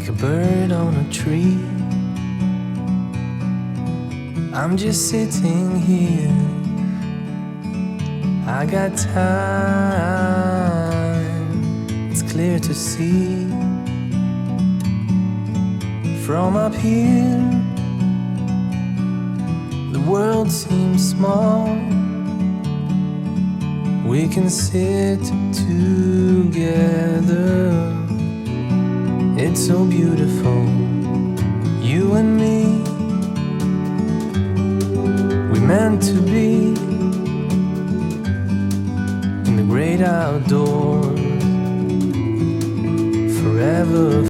like a bird on a tree. I'm just sitting here, I got time, it's clear to see. From up here, the world seems small. We can sit together, it's so beautiful, you and me. We meant to be in the great outdoors forever.